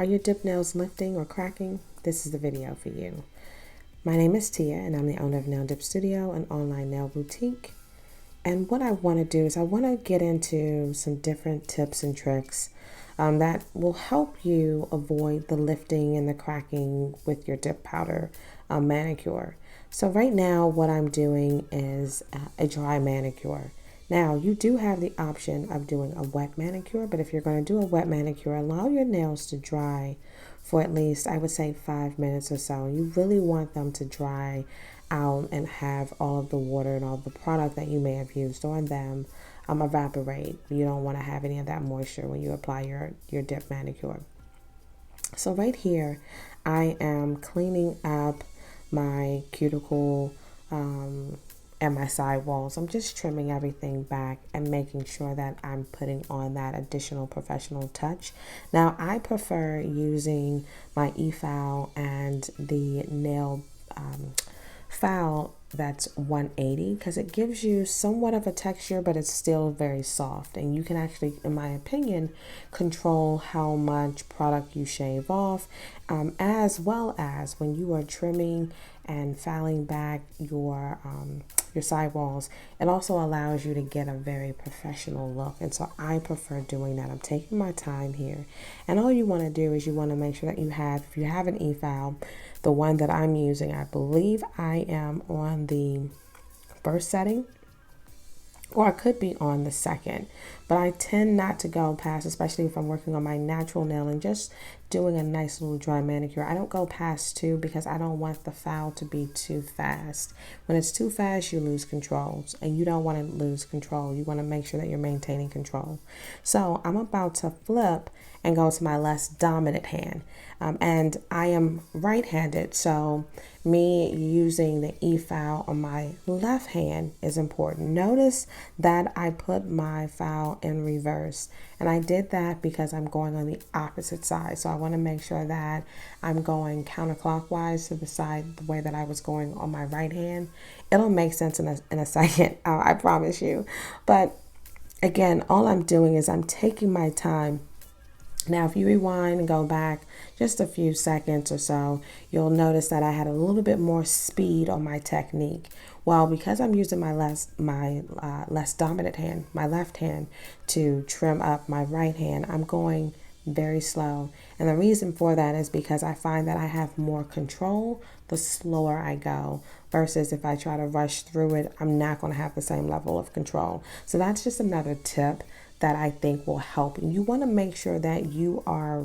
Are your dip nails lifting or cracking? This is the video for you. My name is Tia and I'm the owner of Nail Dip Studio, an online nail boutique. And what I want to do is I want to get into some different tips and tricks that will help you avoid the lifting and the cracking with your dip powder manicure. So right now what I'm doing is a dry manicure. Now, you do have the option of doing a wet manicure, but if you're going to do a wet manicure, allow your nails to dry for at least, I would say, 5 minutes or so. You really want them to dry out and have all of the water and all the product that you may have used on them evaporate. You don't want to have any of that moisture when you apply your dip manicure. So right here, I am cleaning up my cuticle and my side walls. I'm just trimming everything back and making sure that I'm putting on that additional professional touch. Now, I prefer using my e-file and the nail file that's 180 because it gives you somewhat of a texture, but it's still very soft. And you can actually, in my opinion, control how much product you shave off, as well as when you are trimming and filing back your sidewalls. It also allows you to get a very professional look, and so I prefer doing that. I'm taking my time here, and all you want to do is you want to make sure that if you have an e-file, the one that I'm using, I believe I am on the first setting, or I could be on the second, but I tend not to go past, especially if I'm working on my natural nail and just doing a nice little dry manicure. I don't go past 2 because I don't want the file to be too fast. When it's too fast, you lose control, and you don't want to lose control. You want to make sure that you're maintaining control. So I'm about to flip and go to my less dominant hand. And I am right-handed, so me using the e-file on my left hand is important. Notice that I put my file in reverse, and I did that because I'm going on the opposite side. So I want to make sure that I'm going counterclockwise to the side the way that I was going on my right hand. It'll make sense in a second, I promise you. But again, all I'm doing is I'm taking my time. Now, if you rewind and go back just a few seconds or so, you'll notice that I had a little bit more speed on my technique. Well, because I'm using my less dominant hand, my left hand, to trim up my right hand, I'm going very slow. And the reason for that is because I find that I have more control the slower I go, versus if I try to rush through it, I'm not going to have the same level of control. So that's just another tip that I think will help. And you want to make sure that you are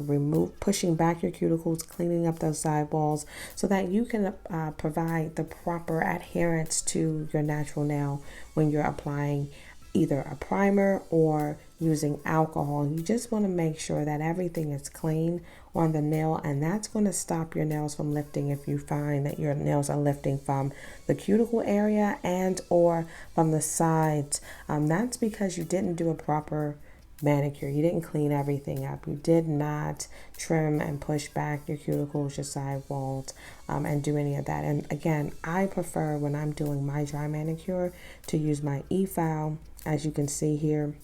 pushing back your cuticles, cleaning up those side walls so that you can provide the proper adherence to your natural nail when you're applying either a primer or using alcohol. You just want to make sure that everything is clean on the nail, and that's going to stop your nails from lifting if you find that your nails are lifting from the cuticle area and or from the sides. That's because you didn't do a proper manicure. You didn't clean everything up. You did not trim and push back your cuticles, your side walls, and do any of that. And again, I prefer when I'm doing my dry manicure to use my e-file. As you can see here,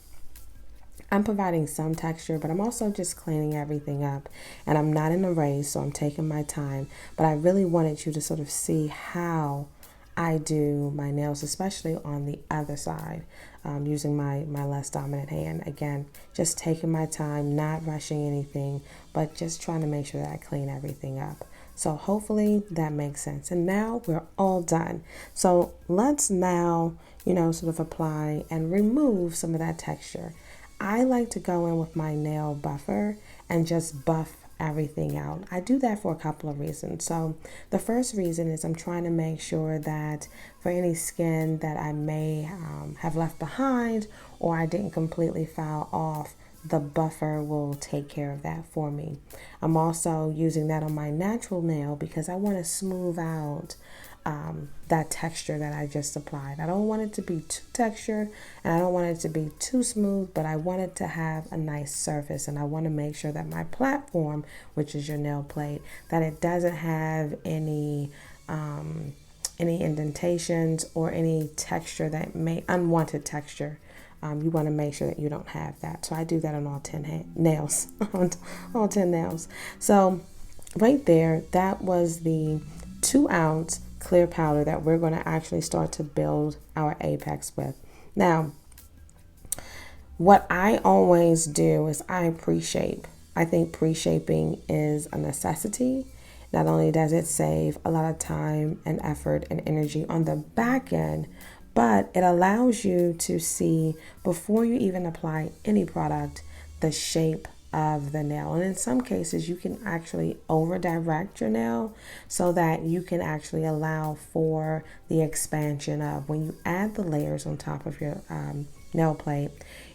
I'm providing some texture, but I'm also just cleaning everything up. And I'm not in a race, so I'm taking my time. But I really wanted you to sort of see how I do my nails, especially on the other side, using my less dominant hand. Again, just taking my time, not rushing anything, but just trying to make sure that I clean everything up. So hopefully that makes sense. And now we're all done. So let's now, sort of apply and remove some of that texture. I like to go in with my nail buffer and just buff everything out. I do that for a couple of reasons. So the first reason is I'm trying to make sure that for any skin that I may have left behind or I didn't completely file off, the buffer will take care of that for me. I'm also using that on my natural nail because I want to smooth out that texture that I just applied. I don't want it to be too textured and I don't want it to be too smooth, but I want it to have a nice surface, and I want to make sure that my platform, which is your nail plate, that it doesn't have any indentations or any texture that unwanted texture you want to make sure that you don't have that. So I do that on all 10 nails, on all 10 nails. So right there, that was the 2-ounce clear powder that we're going to actually start to build our apex with. Now, what I always do is I pre-shape. I think pre-shaping is a necessity. Not only does it save a lot of time and effort and energy on the back end, but it allows you to see, before you even apply any product, the shape of the nail. And in some cases, you can actually over direct your nail so that you can actually allow for the expansion of, when you add the layers on top of your nail plate,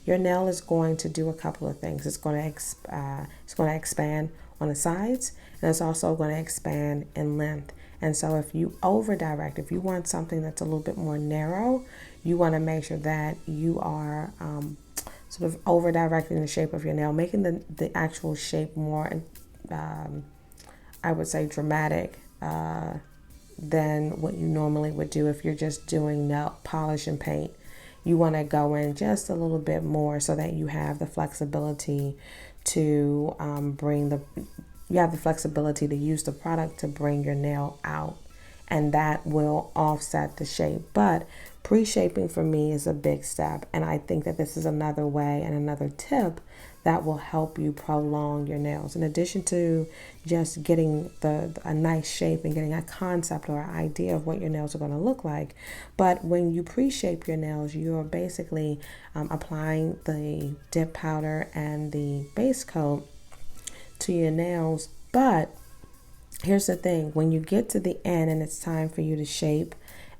your nail is going to do a couple of things. It's going to expand on the sides, and it's also going to expand in length. And so if you over direct, if you want something that's a little bit more narrow, you want to make sure that you are sort of over directing the shape of your nail, making the actual shape more, I would say, dramatic than what you normally would do if you're just doing nail polish and paint. You want to go in just a little bit more so that you have the flexibility to you have the flexibility to use the product to bring your nail out, and that will offset the shape. But pre-shaping for me is a big step, and I think that this is another way and another tip that will help you prolong your nails, in addition to just getting a nice shape and getting a concept or idea of what your nails are going to look like. But when you pre-shape your nails, you're basically applying the dip powder and the base coat to your nails. But here's the thing: when you get to the end and it's time for you to shape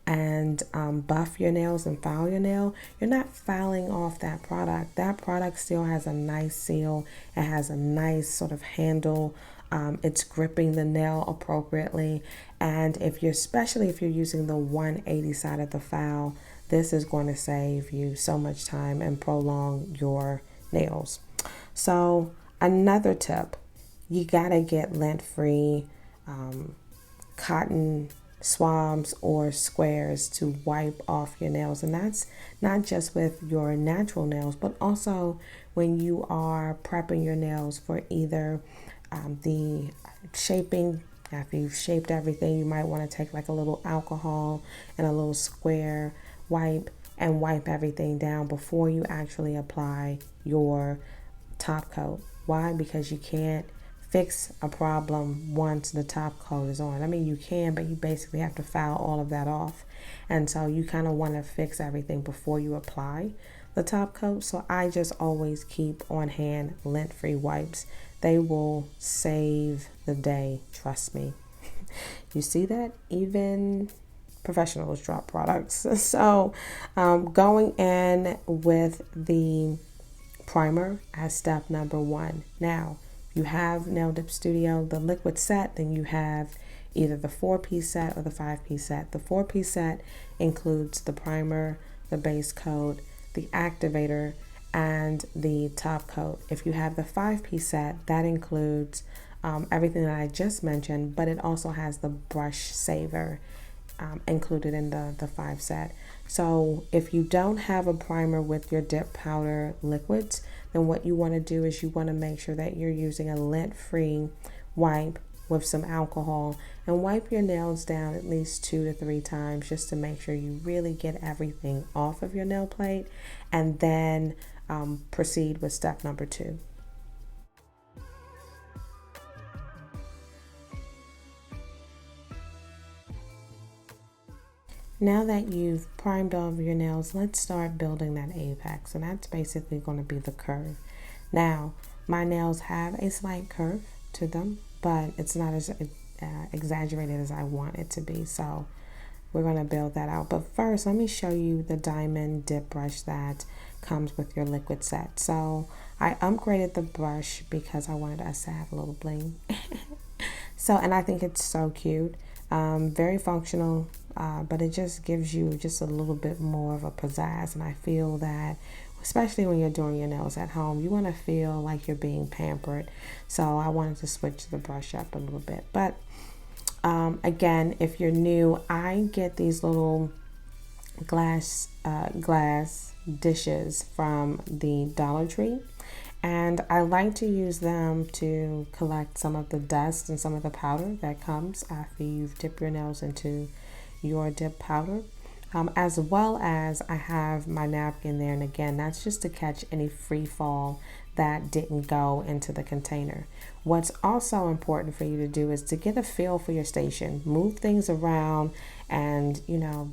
and buff your nails and file your nail, you're not filing off that product. That product still has a nice seal. It has a nice sort of handle. It's gripping the nail appropriately. And especially if you're using the 180 side of the file, this is going to save you so much time and prolong your nails. So another tip, you gotta get lint-free cotton swabs or squares to wipe off your nails. And that's not just with your natural nails, but also when you are prepping your nails for either the shaping. After you've shaped everything, you might want to take like a little alcohol and a little square wipe and wipe everything down before you actually apply your top coat. Why? Because you can't fix a problem once the top coat is on. I mean, you can, but you basically have to file all of that off. And so you kind of want to fix everything before you apply the top coat. So I just always keep on hand lint-free wipes. They will save the day, trust me. You see that? Even professionals drop products. So going in with the primer as step number 1. Now, you have Nail Dip Studio, the liquid set, then you have either the 4-piece set or the 5-piece set. The 4-piece set includes the primer, the base coat, the activator, and the top coat. If you have the 5-piece set, that includes everything that I just mentioned, but it also has the brush saver included in the 5 set. So if you don't have a primer with your dip powder liquids, then what you want to do is you want to make sure that you're using a lint-free wipe with some alcohol and wipe your nails down at least 2 to 3 times just to make sure you really get everything off of your nail plate, and then proceed with step number 2. Now that you've primed all of your nails, let's start building that apex, and that's basically going to be the curve. Now, my nails have a slight curve to them, but it's not as exaggerated as I want it to be, so we're going to build that out. But first, let me show you the diamond dip brush that comes with your liquid set. So I upgraded the brush because I wanted us to have a little bling. And I think it's so cute, very functional. But it just gives you just a little bit more of a pizzazz, and I feel that especially when you're doing your nails at home, you want to feel like you're being pampered. So I wanted to switch the brush up a little bit. But again, if you're new, I get these little glass dishes from the Dollar Tree. And I like to use them to collect some of the dust and some of the powder that comes after you've dipped your nails into your dip powder. As well as I have my napkin there, and again, that's just to catch any free fall that didn't go into the container. What's also important for you to do is to get a feel for your station. Move things around and,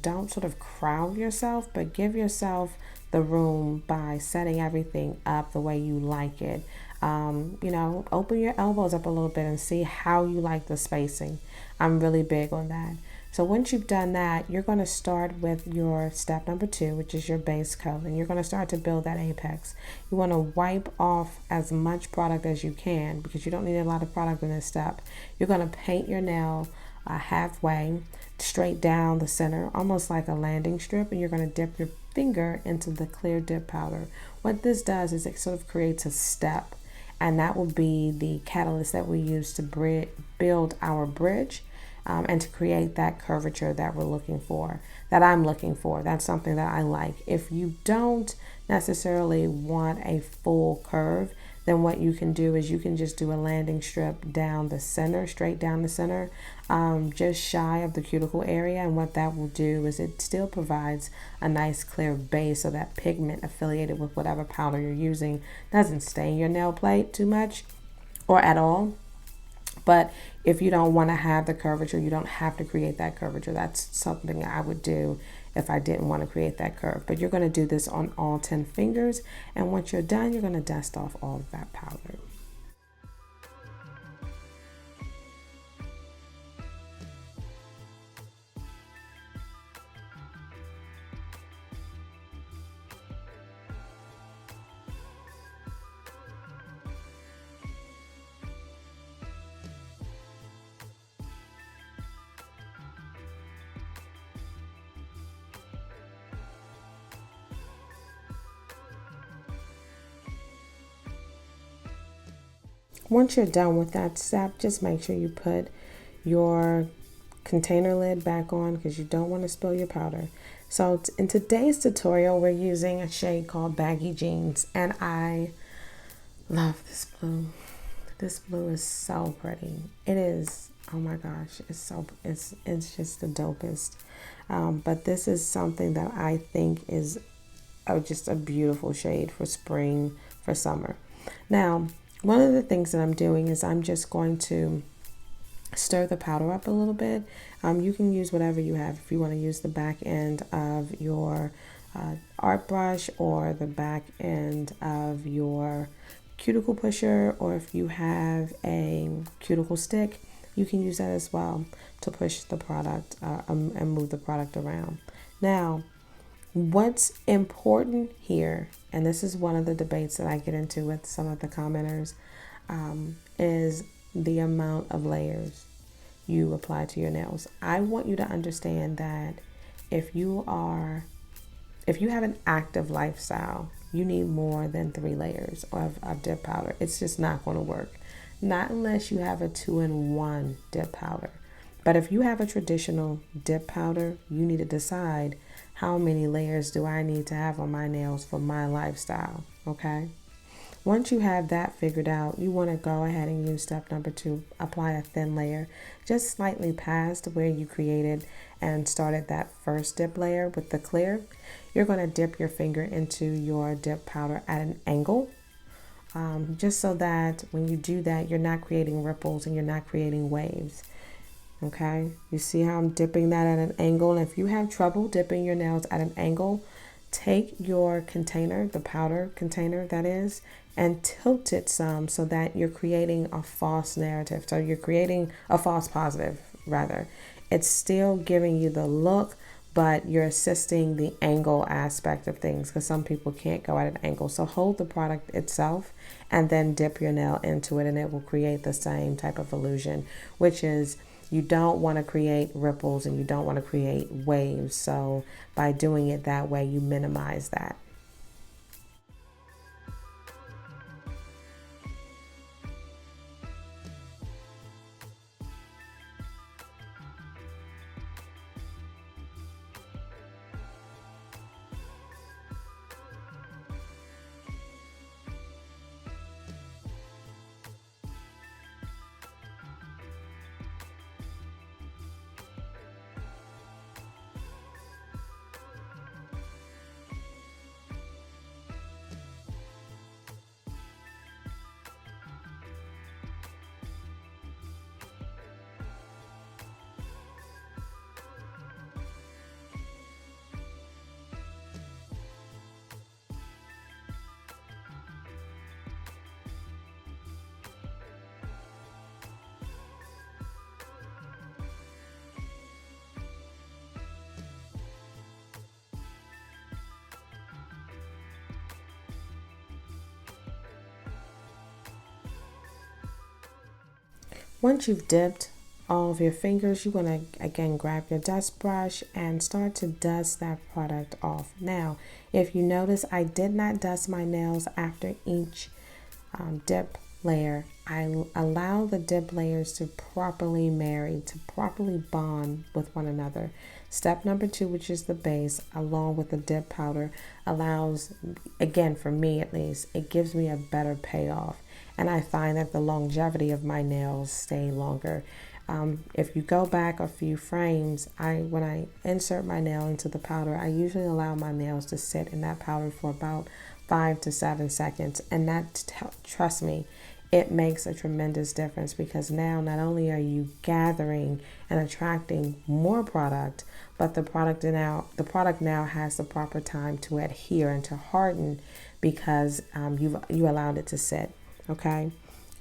don't sort of crowd yourself, but give yourself the room by setting everything up the way you like it. Open your elbows up a little bit and see how you like the spacing. I'm really big on that. So once you've done that, you're going to start with your step number 2, which is your base coat, and you're going to start to build that apex. You want to wipe off as much product as you can because you don't need a lot of product in this step. You're going to paint your nail halfway, straight down the center, almost like a landing strip, and you're going to dip your finger into the clear dip powder. What this does is it sort of creates a step, and that will be the catalyst that we use to build our bridge. And to create that curvature that we're looking for, that I'm looking for. That's something that I like. If you don't necessarily want a full curve, then what you can do is you can just do a landing strip down the center, straight down the center, just shy of the cuticle area. And what that will do is it still provides a nice clear base so that pigment affiliated with whatever powder you're using doesn't stain your nail plate too much or at all. But if you don't want to have the curvature, you don't have to create that curvature. That's something I would do if I didn't want to create that curve. But you're going to do this on all 10 fingers. And once you're done, you're going to dust off all of that powder. Once you're done with that step, just make sure you put your container lid back on because you don't want to spill your powder. So in today's tutorial, we're using a shade called Baggy Jeans, and I love this blue. This blue is so pretty. It is, oh my gosh, it's just the dopest. But this is something that I think is just a beautiful shade for spring, for summer. Now, one of the things that I'm doing is I'm just going to stir the powder up a little bit. You can use whatever you have. If you want to use the back end of your art brush or the back end of your cuticle pusher, or if you have a cuticle stick, you can use that as well to push the product and move the product around. Now, what's important here, and this is one of the debates that I get into with some of the commenters, is the amount of layers you apply to your nails. I want you to understand that if you have an active lifestyle, you need more than 3 layers of dip powder. It's just not going to work. Not unless you have a 2-in-1 dip powder. But if you have a traditional dip powder, you need to decide how many layers do I need to have on my nails for my lifestyle, okay? Once you have that figured out, you want to go ahead and use step number 2, apply a thin layer, just slightly past where you created and started that first dip layer with the clear. You're going to dip your finger into your dip powder at an angle, just so that when you do that, you're not creating ripples and you're not creating waves. Okay, you see how I'm dipping that at an angle? And if you have trouble dipping your nails at an angle, take your container, the powder container that is, and tilt it some so that you're creating a false narrative. So you're creating a false positive, rather. It's still giving you the look, but you're assisting the angle aspect of things because some people can't go at an angle. So hold the product itself and then dip your nail into it, and it will create the same type of illusion, which is you don't want to create ripples and you don't want to create waves. So by doing it that way, you minimize that. Once you've dipped all of your fingers, you want to again grab your dust brush and start to dust that product off. Now, if you notice, I did not dust my nails after each dip layer. I allow the dip layers to properly marry, to properly bond with one another. Step number 2, which is the base, along with the dip powder, allows, again, for me at least, it gives me a better payoff. And I find that the longevity of my nails stay longer. If you go back a few frames, when I insert my nail into the powder, I usually allow my nails to sit in that powder for about 5 to 7 seconds. And that, trust me, it makes a tremendous difference, because now not only are you gathering and attracting more product, but the product now has the proper time to adhere and to harden, because you allowed it to sit. Okay,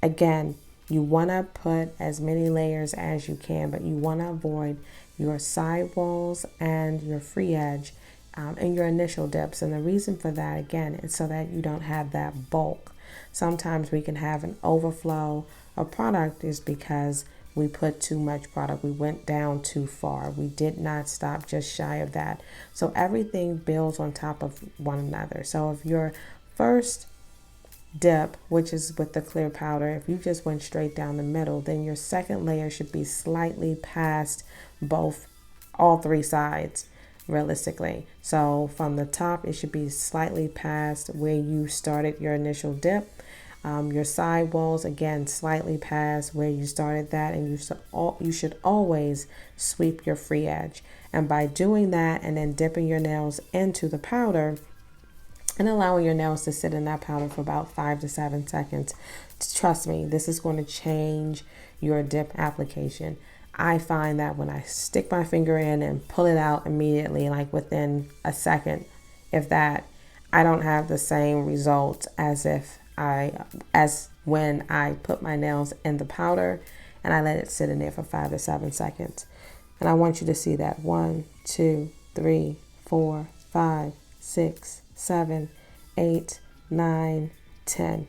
again, you want to put as many layers as you can, but you want to avoid your sidewalls and your free edge in your initial dips. And the reason for that, again, is so that you don't have that bulk. Sometimes we can have an overflow of product is because we put too much product. We went down too far. We did not stop just shy of that. So everything builds on top of one another. So if your first dip, which is with the clear powder, if you just went straight down the middle, then your second layer should be slightly past all 3 sides, realistically. So from the top, it should be slightly past where you started your initial dip. Your side walls, again, slightly past where you started that, and you should always sweep your free edge. And by doing that and then dipping your nails into the powder and allowing your nails to sit in that powder for about 5 to 7 seconds, trust me, this is going to change your dip application. I find that when I stick my finger in and pull it out immediately, like within a second, if that, I don't have the same results as when I put my nails in the powder and I let it sit in there for 5 to 7 seconds. And I want you to see that 1, 2, 3, 4, 5, 6, 7, 8, 9, 10.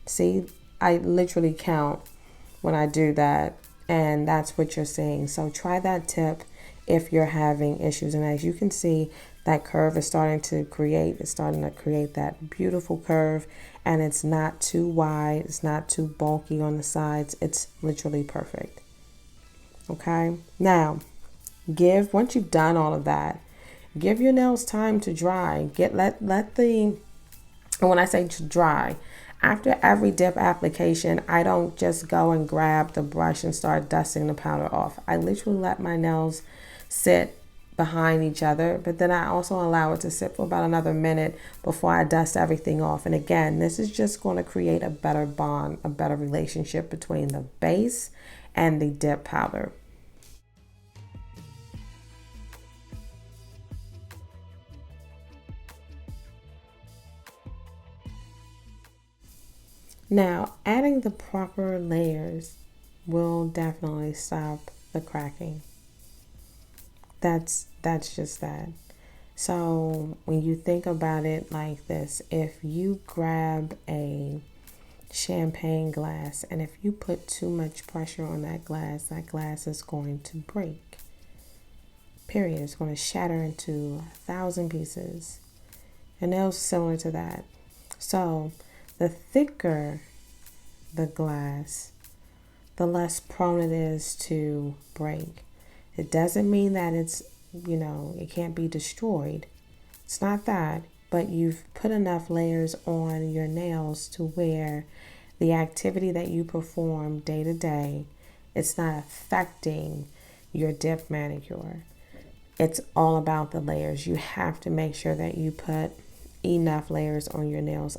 See, I literally count when I do that, and that's what you're seeing. So try that tip if you're having issues. And as you can see, that curve is starting to create that beautiful curve, and it's not too wide, it's not too bulky on the sides. It's literally perfect. Okay, now once you've done all of that, give your nails time to dry. And when I say to dry, after every dip application, I don't just go and grab the brush and start dusting the powder off. I literally let my nails sit behind each other, but then I also allow it to sit for about another minute before I dust everything off. And again, this is just going to create a better bond, a better relationship between the base and the dip powder. Now, adding the proper layers will definitely stop the cracking. That's just that. So when you think about it like this, if you grab a champagne glass and if you put too much pressure on that glass is going to break. Period. It's going to shatter into 1,000 pieces. And they're similar to that. So the thicker the glass, the less prone it is to break. It doesn't mean that it can't be destroyed. It's not that, but you've put enough layers on your nails to where the activity that you perform day to day, it's not affecting your dip manicure. It's all about the layers. You have to make sure that you put enough layers on your nails.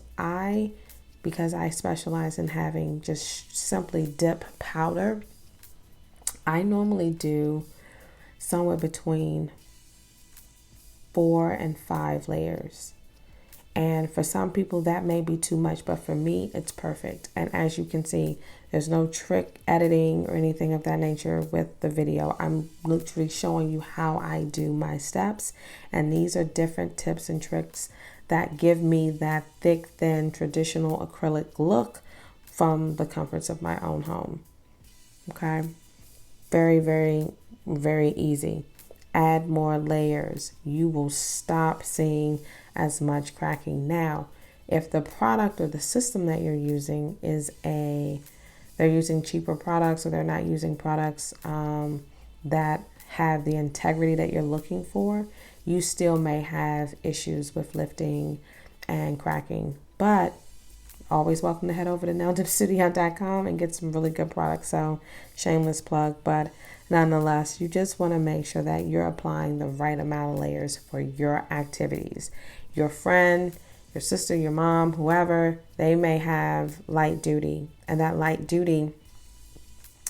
Because I specialize in having just simply dip powder, I normally do somewhere between 4 and 5 layers. And for some people that may be too much, but for me it's perfect. And as you can see, there's no trick editing or anything of that nature with the video. I'm literally showing you how I do my steps, and these are different tips and tricks that give me that thick, thin, traditional acrylic look from the comforts of my own home. Okay, very, very, very easy. Add more layers. You will stop seeing as much cracking. Now, if the product or the system that you're using is they're using cheaper products, or they're not using products that have the integrity that you're looking for, you still may have issues with lifting and cracking. But always welcome to head over to naildipstudio.com and get some really good products. So, shameless plug, but nonetheless, you just want to make sure that you're applying the right amount of layers for your activities. Your friend, your sister, your mom, whoever, they may have light duty, and that light duty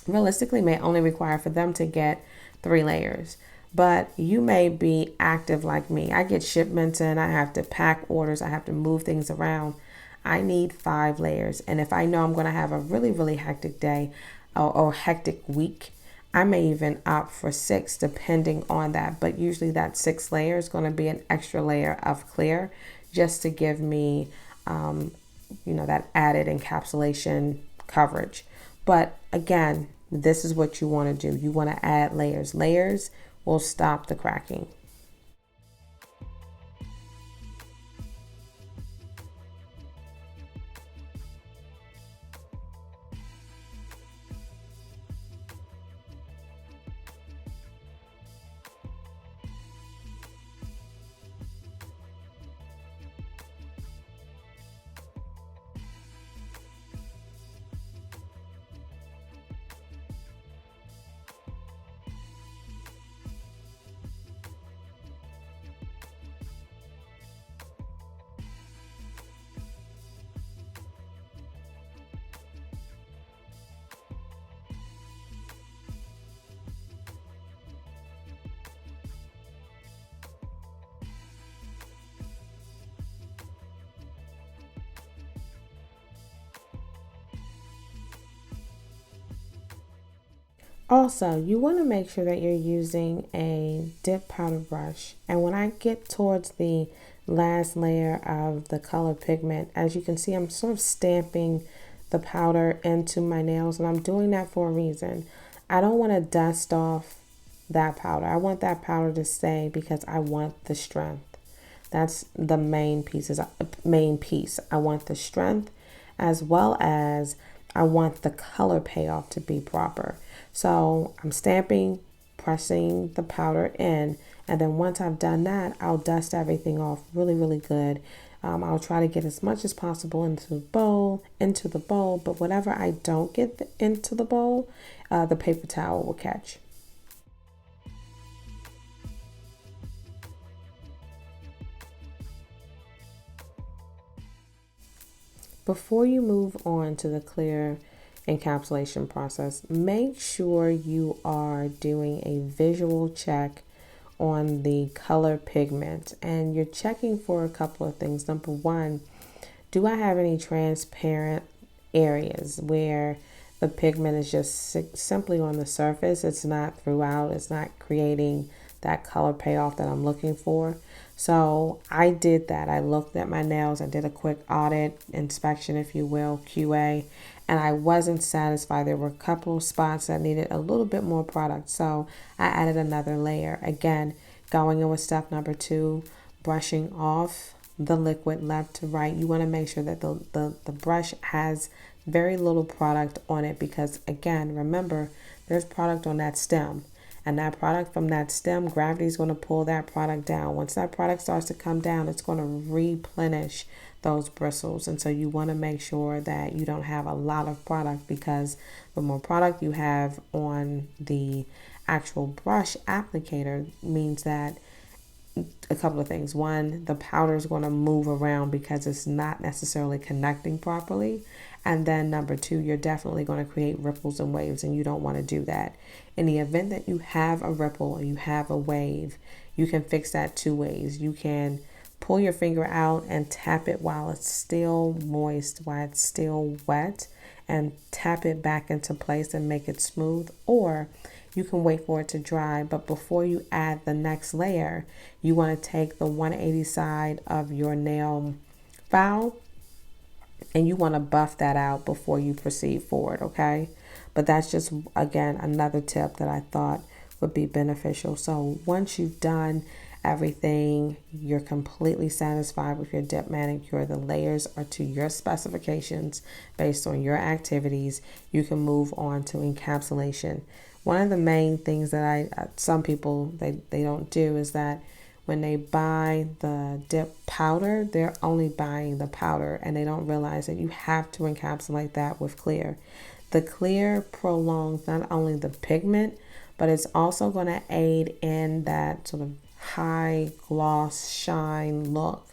realistically may only require for them to get 3 layers. But you may be active like me. I get shipments in, I have to pack orders, I have to move things around. I need 5 layers. And if I know I'm going to have a really, really hectic day or hectic week, I may even opt for 6 depending on that. But usually that 6th layer is going to be an extra layer of clear just to give me, that added encapsulation coverage. But again, this is what you want to do. You want to add layers. Layers will stop the cracking. Also, you want to make sure that you're using a dip powder brush. And when I get towards the last layer of the color pigment, as you can see, I'm sort of stamping the powder into my nails, and I'm doing that for a reason. I don't want to dust off that powder. I want that powder to stay because I want the strength. That's the main piece. I want the strength, as well as I want the color payoff to be proper. So I'm stamping, pressing the powder in, and then once I've done that, I'll dust everything off really, really good. I'll try to get as much as possible into the bowl, but whatever I don't get into the bowl, the paper towel will catch. Before you move on to the clear encapsulation process, make sure you are doing a visual check on the color pigment, and you're checking for a couple of things. Number one, do I have any transparent areas where the pigment is just simply on the surface? It's not throughout, it's not creating that color payoff that I'm looking for. So I did that. I looked at my nails. I did a quick audit, inspection, if you will, QA, and I wasn't satisfied. There were a couple of spots that needed a little bit more product. So I added another layer. Again, going in with step number 2, brushing off the liquid left to right. You want to make sure that the brush has very little product on it, because again, remember, there's product on that stem. And that product from that stem, gravity is going to pull that product down. Once that product starts to come down, it's going to replenish those bristles. And so you want to make sure that you don't have a lot of product, because the more product you have on the actual brush applicator means that a couple of things. One, the powder is going to move around because it's not necessarily connecting properly. And then number 2, you're definitely going to create ripples and waves, and you don't want to do that. In the event that you have a ripple or you have a wave, you can fix that 2 ways. You can pull your finger out and tap it while it's still moist, while it's still wet, and tap it back into place and make it smooth. Or you can wait for it to dry, but before you add the next layer, you want to take the 180 side of your nail file and you want to buff that out before you proceed forward, okay? But that's just, again, another tip that I thought would be beneficial. So once you've done everything, you're completely satisfied with your dip manicure, the layers are to your specifications based on your activities, you can move on to encapsulation. One of the main things that some people, they don't do is that when they buy the dip powder, they're only buying the powder and they don't realize that you have to encapsulate that with clear. The clear prolongs not only the pigment, but it's also going to aid in that sort of high gloss shine look.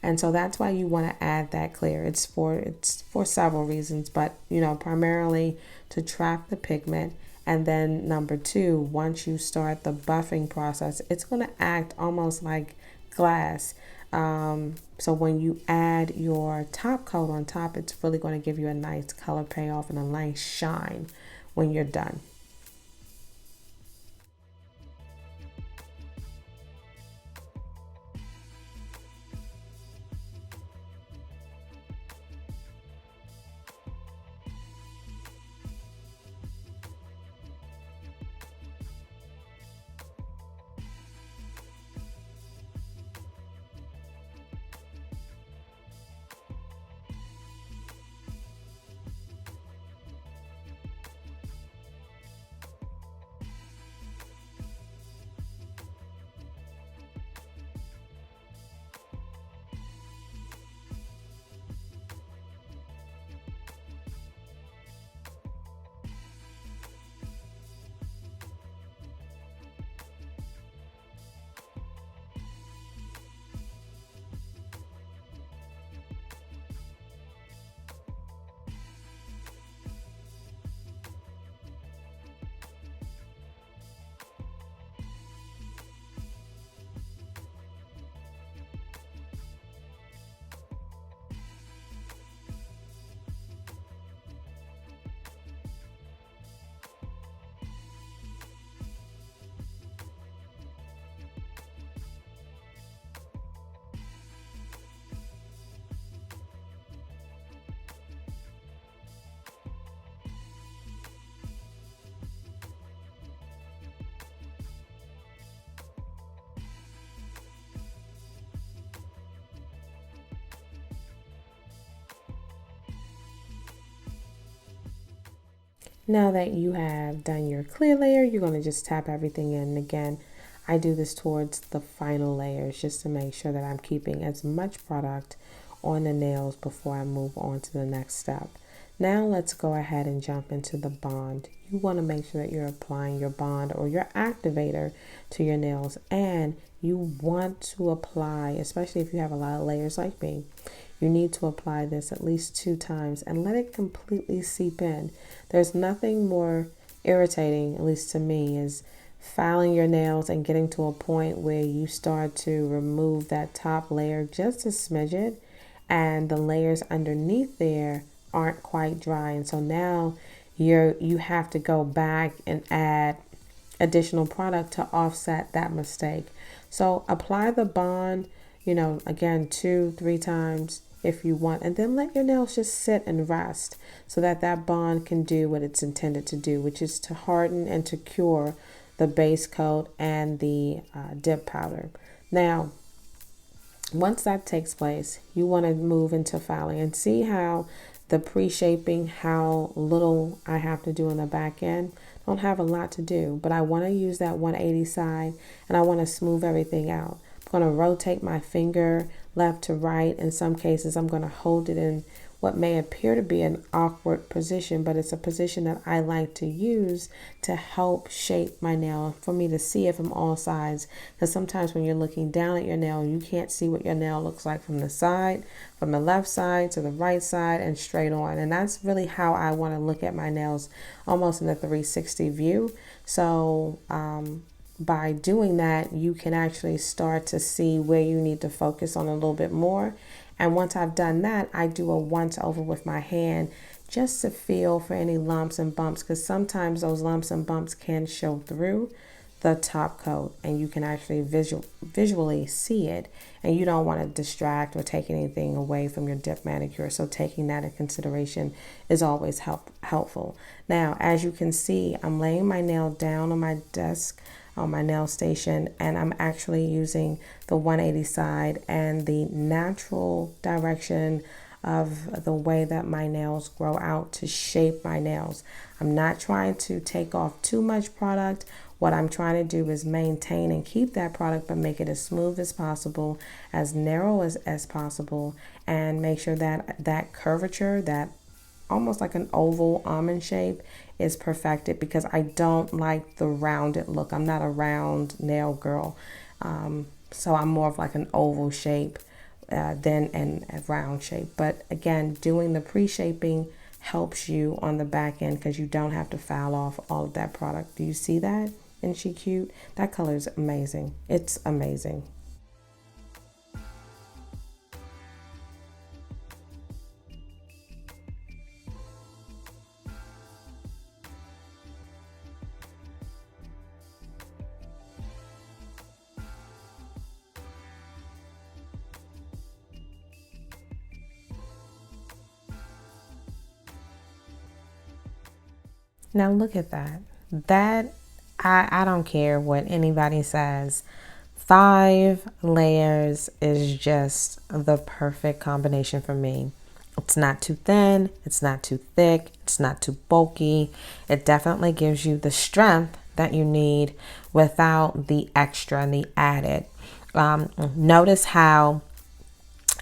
And so that's why you want to add that clear. It's for several reasons, but primarily to trap the pigment. And then number two, once you start the buffing process, it's going to act almost like glass. So when you add your top coat on top, it's really going to give you a nice color payoff and a nice shine when you're done. Now that you have done your clear layer, you're going to just tap everything in. And again, I do this towards the final layers just to make sure that I'm keeping as much product on the nails before I move on to the next step. Now let's go ahead and jump into the bond. You want to make sure that you're applying your bond or your activator to your nails, and you want to apply, especially if you have a lot of layers like me, you need to apply this at least 2 times and let it completely seep in. There's nothing more irritating, at least to me, is filing your nails and getting to a point where you start to remove that top layer just a smidgen and the layers underneath there aren't quite dry, and so now you have to go back and add additional product to offset that mistake. So apply the bond, again 2-3 times if you want, and then let your nails just sit and rest so that that bond can do what it's intended to do, which is to harden and to cure the base coat and the dip powder. Now once that takes place, you want to move into filing and see how the pre-shaping, how little I have to do in the back end. Don't have a lot to do, but I want to use that 180 side and I want to smooth everything out. I'm going to rotate my finger left to right. In some cases, I'm going to hold it in what may appear to be an awkward position, but it's a position that I like to use to help shape my nail, for me to see it from all sides. Because sometimes when you're looking down at your nail, you can't see what your nail looks like from the side, from the left side to the right side and straight on. And that's really how I want to look at my nails, almost in a 360 view. So by doing that, you can actually start to see where you need to focus on a little bit more. And once I've done that, I do a once over with my hand just to feel for any lumps and bumps, because sometimes those lumps and bumps can show through the top coat, and you can actually visually see it, and you don't want to distract or take anything away from your dip manicure. So taking that in consideration is always helpful. Now, as you can see, I'm laying my nail down on my desk, on my nail station, and I'm actually using the 180 side and the natural direction of the way that my nails grow out to shape my nails. I'm not trying to take off too much product. What I'm trying to do is maintain and keep that product, but make it as smooth as possible, as narrow as possible, and make sure that that curvature, that almost like an oval almond shape, is perfected, because I don't like the rounded look. I'm not a round nail girl. So I'm more of like an oval shape than a round shape. But again, doing the pre-shaping helps you on the back end, because you don't have to foul off all of that product. Do you see that? Isn't she cute? That color is amazing. It's amazing. Now look at that. I don't care what anybody says. 5 layers is just the perfect combination for me. It's not too thin, it's not too thick, it's not too bulky. It definitely gives you the strength that you need without the extra and the added. Notice how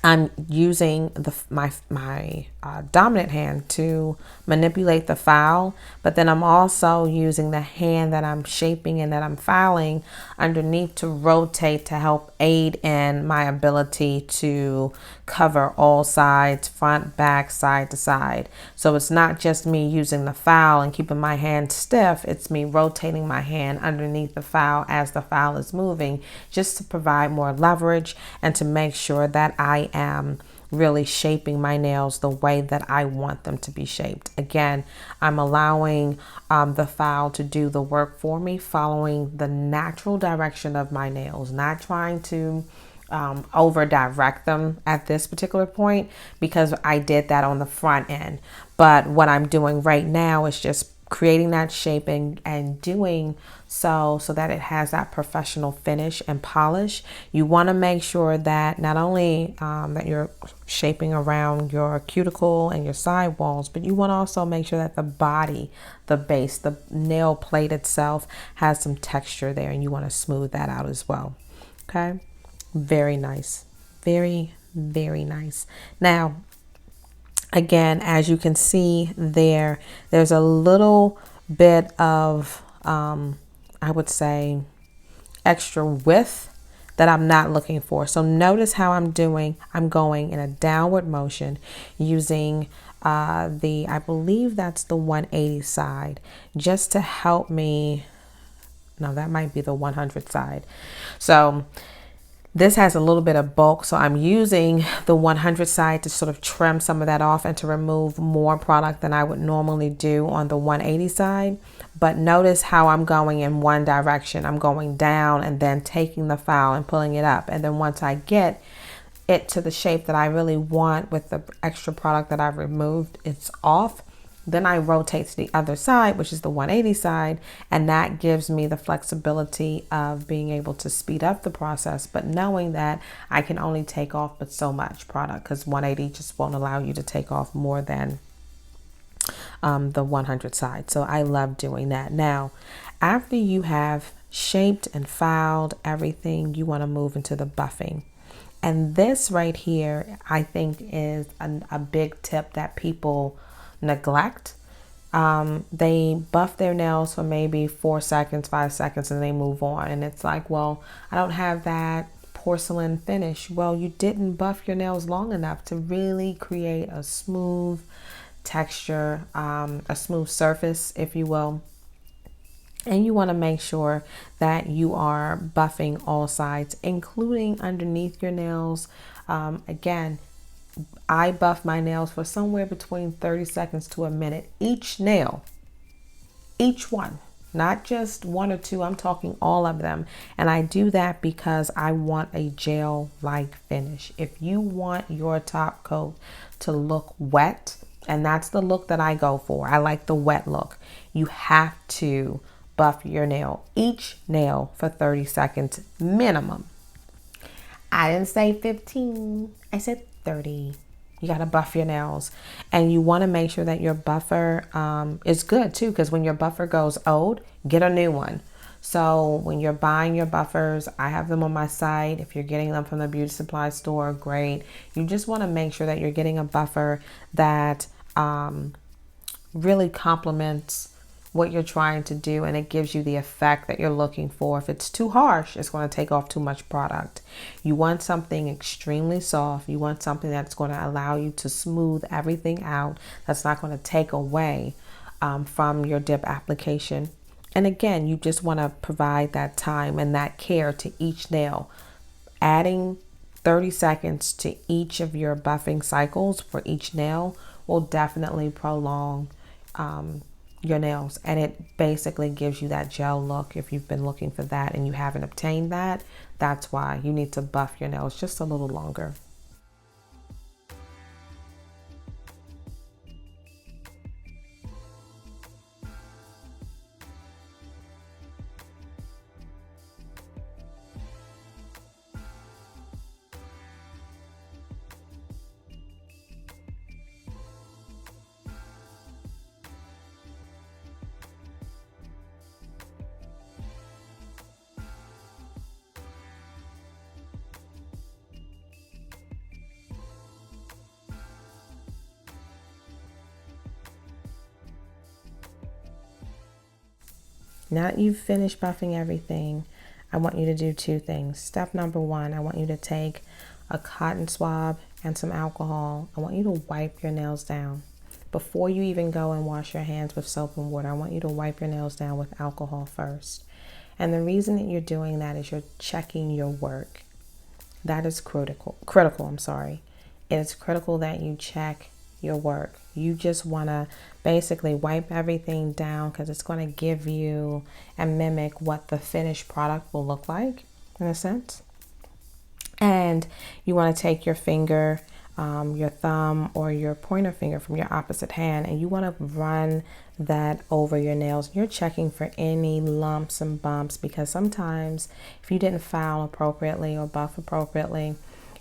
I'm using my dominant hand to manipulate the file, but then I'm also using the hand that I'm shaping and that I'm filing underneath to rotate to help aid in my ability to cover all sides, front, back, side to side. So it's not just me using the file and keeping my hand stiff, it's me rotating my hand underneath the file as the file is moving, just to provide more leverage and to make sure that I am really shaping my nails the way that I want them to be shaped. Again, I'm allowing the file to do the work for me, following the natural direction of my nails, not trying to over direct them at this particular point, because I did that on the front end. But what I'm doing right now is just creating that shaping and doing so that it has that professional finish and polish. You want to make sure that not only that you're shaping around your cuticle and your side walls, but you want to also make sure that the body, the base, the nail plate itself has some texture there, and you want to smooth that out as well. Okay, very nice, very, very nice. Now, again, as you can see there's a little bit of, I would say, extra width that I'm not looking for. So notice how I'm going in a downward motion using I believe that's the 180 side, just to help me. No, that might be the 100 side. So this has a little bit of bulk, so I'm using the 100 side to sort of trim some of that off and to remove more product than I would normally do on the 180 side. But notice how I'm going in one direction. I'm going down and then taking the file and pulling it up. And then once I get it to the shape that I really want with the extra product that I've removed, it's off. Then I rotate to the other side, which is the 180 side, and that gives me the flexibility of being able to speed up the process, but knowing that I can only take off but so much product, because 180 just won't allow you to take off more than the 100 side. So I love doing that. Now, after you have shaped and filed everything, you want to move into the buffing. And this right here, I think, is a big tip that people neglect. They buff their nails for maybe 4 seconds, 5 seconds, and they move on. And it's like, well, I don't have that porcelain finish. Well, you didn't buff your nails long enough to really create a smooth texture, a smooth surface, if you will. And you want to make sure that you are buffing all sides, including underneath your nails. Again, I buff my nails for somewhere between 30 seconds to a minute. Each nail, each one. not just one or two, I'm talking all of them. And I do that because I want a gel-like finish. If you want your top coat to look wet, and that's the look that I go for, I like the wet look, you have to buff your nail, each nail, for 30 seconds minimum. I didn't say 15, I said 30. You got to buff your nails, and you want to make sure that your buffer is good too, because when your buffer goes old, get a new one. So when you're buying your buffers, I have them on my site. If you're getting them from the beauty supply store, great. You just want to make sure that you're getting a buffer that really complements what you're trying to do, and it gives you the effect that you're looking for. If it's too harsh, it's going to take off too much product. You want something extremely soft. You want something that's going to allow you to smooth everything out, that's not going to take away from your dip application. And again, you just want to provide that time and that care to each nail. Adding 30 seconds to each of your buffing cycles for each nail will definitely prolong your nails, and it basically gives you that gel look. If you've been looking for that and you haven't obtained that, that's why you need to buff your nails just a little longer. Now that you've finished buffing everything, I want you to do two things. Step number one, I want you to take a cotton swab and some alcohol. I want you to wipe your nails down. Before you even go and wash your hands with soap and water, I want you to wipe your nails down with alcohol first. And the reason that you're doing that is you're checking your work. That is critical. It is critical that you check your work. You just want to basically wipe everything down, because it's going to give you and mimic what the finished product will look like, in a sense. And you want to take your finger, your thumb or your pointer finger from your opposite hand, and you want to run that over your nails. You're checking for any lumps and bumps, because sometimes if you didn't file appropriately or buff appropriately,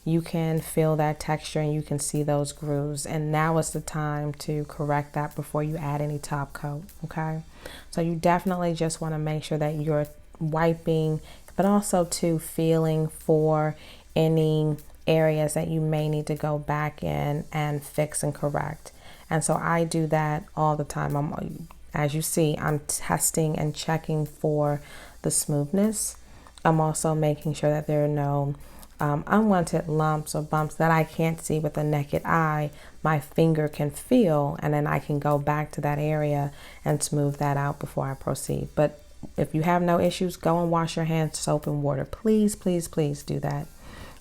you can feel that texture and you can see those grooves. And now is the time to correct that before you add any top coat, okay? So you definitely just want to make sure that you're wiping, but also too feeling for any areas that you may need to go back in and fix and correct. And so I do that all the time. As you see, I'm testing and checking for the smoothness. I'm also making sure that there are no unwanted lumps or bumps that I can't see with the naked eye. My finger can feel, and then I can go back to that area and smooth that out before I proceed. But if you have no issues, go and wash your hands with soap and water. Please, please, please do that.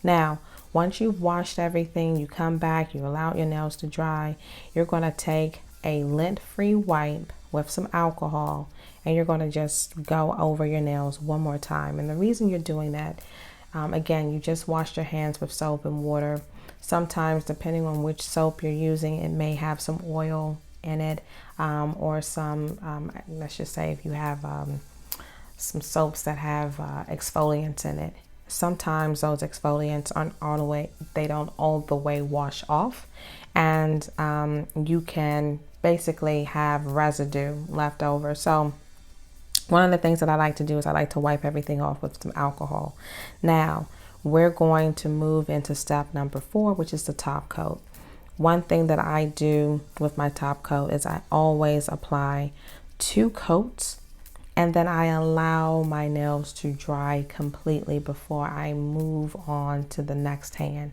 Now, once you've washed everything, you come back, you allow your nails to dry. You're going to take a lint-free wipe with some alcohol, and you're going to just go over your nails one more time. And the reason you're doing that, again, you just washed your hands with soap and water. Sometimes, depending on which soap you're using, it may have some oil in it, or some, let's just say if you have some soaps that have exfoliants in it. Sometimes those exfoliants aren't all the way, they don't all the way wash off, and you can basically have residue left over. So one of the things that I like to do is I like to wipe everything off with some alcohol. Now we're going to move into step number 4, which is the top coat. One thing that I do with my top coat is I always apply 2 coats, and then I allow my nails to dry completely before I move on to the next hand.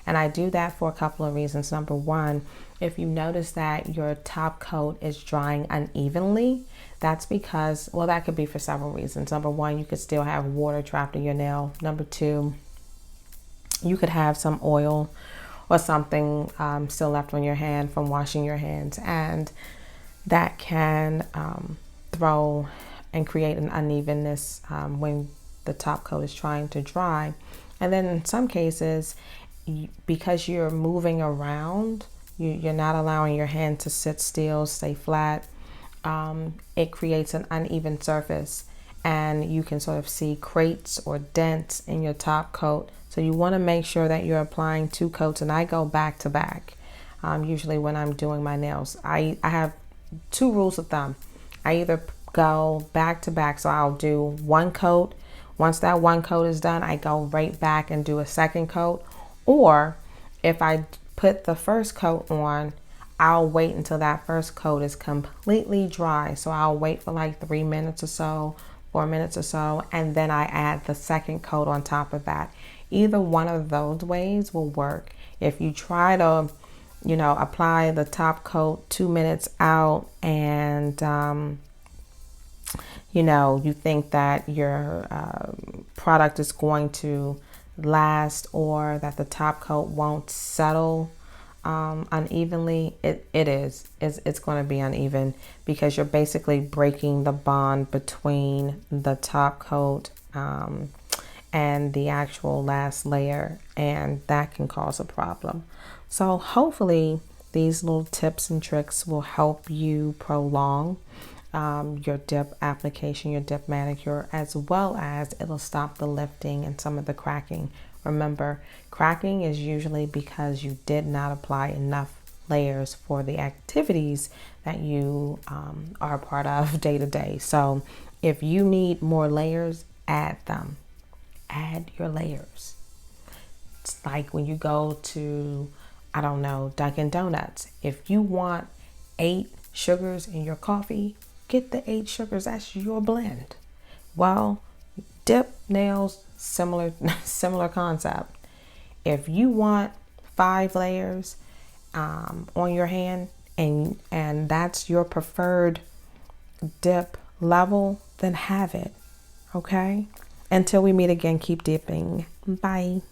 And I do that for a couple of reasons. Number one, if you notice that your top coat is drying unevenly, that's because, well, that could be for several reasons. Number one, you could still have water trapped in your nail. Number two, you could have some oil or something still left on your hand from washing your hands, and that can throw and create an unevenness when the top coat is trying to dry. And then in some cases, because you're moving around, you're not allowing your hand to sit still, stay flat. It creates an uneven surface, and you can sort of see crates or dents in your top coat. So you want to make sure that you're applying 2 coats, and I go back to back. Usually when I'm doing my nails, I have 2 rules of thumb. I either go back to back, so I'll do 1 coat. Once that 1 coat is done, I go right back and do a 2nd coat. Or if I put the first coat on, I'll wait until that first coat is completely dry. So I'll wait for like 3 minutes or so, 4 minutes or so, and then I add the 2nd coat on top of that. Either one of those ways will work. If you try to, apply the top coat 2 minutes out and, you think that your product is going to last, or that the top coat won't settle unevenly, it's going to be uneven, because you're basically breaking the bond between the top coat and the actual last layer, and that can cause a problem. So hopefully these little tips and tricks will help you prolong your dip application, your dip manicure, as well as it'll stop the lifting and some of the cracking. Remember, cracking is usually because you did not apply enough layers for the activities that you are a part of day to day. So if you need more layers, add them. Add your layers. It's like when you go to, I don't know, Dunkin' Donuts. If you want 8 sugars in your coffee, get the 8 sugars. That's your blend. Well, dip nails, similar concept. If you want 5 layers on your hand, and that's your preferred dip level, then have it. Okay? Until we meet again, keep dipping. Bye.